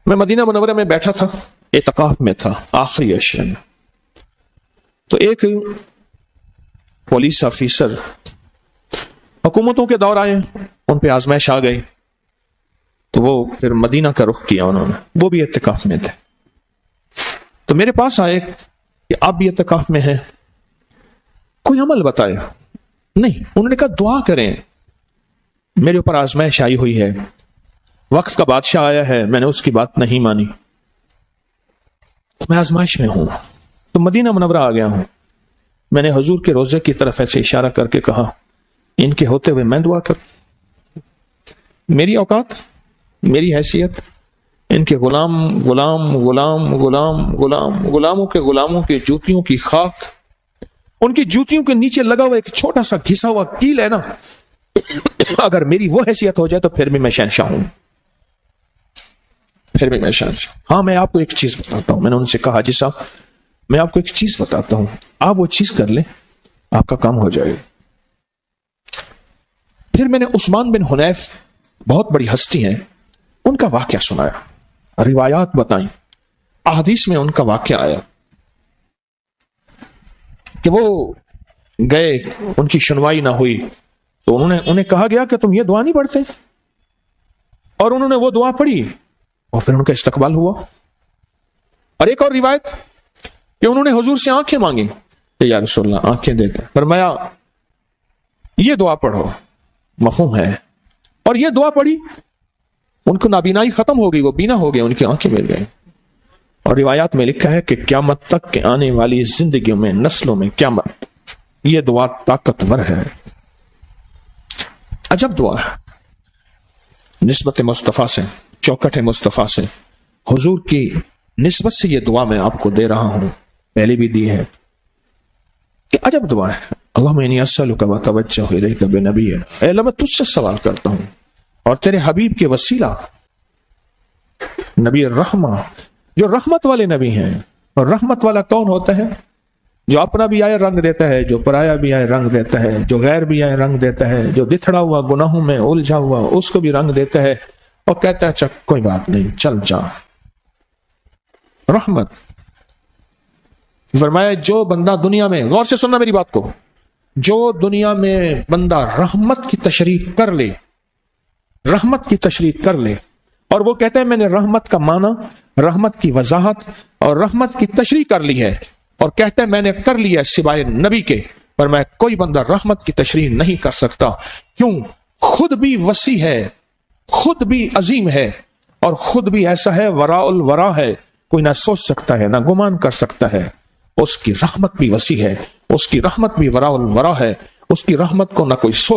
میں مدینہ منورہ میں بیٹھا تھا، اعتکاف میں تھا، آخری عشرے میں. تو ایک پولیس آفیسر، حکومتوں کے دور آئے، ان پہ آزمائش آ گئی، تو وہ پھر مدینہ کا رخ کیا انہوں نے، وہ بھی اعتکاف میں تھے. تو میرے پاس آئے کہ آپ بھی اعتکاف میں ہیں، کوئی عمل بتائے. نہیں، انہوں نے کہا دعا کریں، میرے اوپر آزمائش آئی ہوئی ہے، وقت کا بادشاہ آیا ہے، میں نے اس کی بات نہیں مانی، تو میں آزمائش میں ہوں. تو مدینہ منورہ آ گیا ہوں. میں نے حضور کے روضے کی طرف ایسے اشارہ کر کے کہا ان کے ہوتے ہوئے میں دعا کروں. میری اوقات، میری حیثیت، ان کے غلاموں کے غلاموں کے جوتیوں کی خاک، ان کی جوتیوں کے نیچے لگا ہوا ایک چھوٹا سا گھسا ہوا کیل ہے نا، اگر میری وہ حیثیت ہو جائے تو پھر بھی میں شہنشاہ ہوں، پھر بھی میں شہنشاہ. ہاں میں آپ کو ایک چیز بتاتا ہوں. میں نے ان سے کہا جی صاحب میں آپ کو ایک چیز بتاتا ہوں، آپ وہ چیز کر لیں، آپ کا کام ہو جائے. پھر میں نے عثمان بن حنیف، بہت بڑی ہستی ہیں، ان کا واقعہ سنایا، روایات بتائیں، احادیث میں ان کا واقعہ آیا کہ وہ گئے، ان کی سنوائی نہ ہوئی، تو انہیں کہا گیا کہ تم یہ دعا نہیں پڑھتے، اور انہوں نے وہ دعا پڑھی اور پھر ان کا استقبال ہوا. اور ایک اور روایت کہ انہوں نے حضور سے آنکھیں مانگی کہ یا رسول اللہ آنکھیں دیتے، فرمایا یہ دعا پڑھو، مفہوم ہے. اور یہ دعا پڑھی، ان کو نابینائی ختم ہو گئی، وہ بینا ہو گئے، ان کی آنکھیں مل گئی. اور روایات میں لکھا ہے کہ قیامت تک کے آنے والی زندگیوں میں، نسلوں میں قیامت، یہ دعا طاقتور ہے. عجب دعا ہے. نسبت مصطفیٰ سے، چوکٹ مصطفیٰ سے، حضور کی نسبت سے یہ دعا میں آپ کو دے رہا ہوں، پہلے بھی دی ہے. کہ عجب دعا ہے. اللہم انی اسألک واتوجہ الیک بنبی، اے اللہ میں تجھ سے سوال کرتا ہوں اور تیرے حبیب کے وسیلہ نبی الرحمہ، جو رحمت والے نبی ہیں. اور رحمت والا کون ہوتا ہے؟ جو اپنا بھی آئے رنگ دیتا ہے، جو پرایا بھی آئے رنگ دیتا ہے، جو غیر بھی آئے رنگ دیتا ہے، جو بتھڑا ہوا گناہوں میں الجھا ہوا اس کو بھی رنگ دیتا ہے اور کہتا ہے چک کوئی بات نہیں، چل جا. رحمت. فرمایا جو بندہ دنیا میں، غور سے سننا میری بات کو، جو دنیا میں بندہ رحمت کی تشریح کر لے، رحمت کی تشریح کر لے، اور وہ کہتا ہے میں نے رحمت کا معنی، رحمت کی وضاحت اور رحمت کی تشریح کر لی ہے، اور کہتا ہے میں نے کر لیا سوائے نبی کے، پر میں کوئی بندہ رحمت کی تشریح نہیں کر سکتا. کیوں؟ خود بھی وسیع ہے، خود بھی عظیم ہے، اور خود بھی ایسا ہے وراء الورا ہے، کوئی نہ سوچ سکتا ہے نہ گمان کر سکتا ہے. اس کی رحمت بھی وسیع ہے، اس کی رحمت بھی وراء الورا ہے، اس کی رحمت کو نہ کوئی سوچ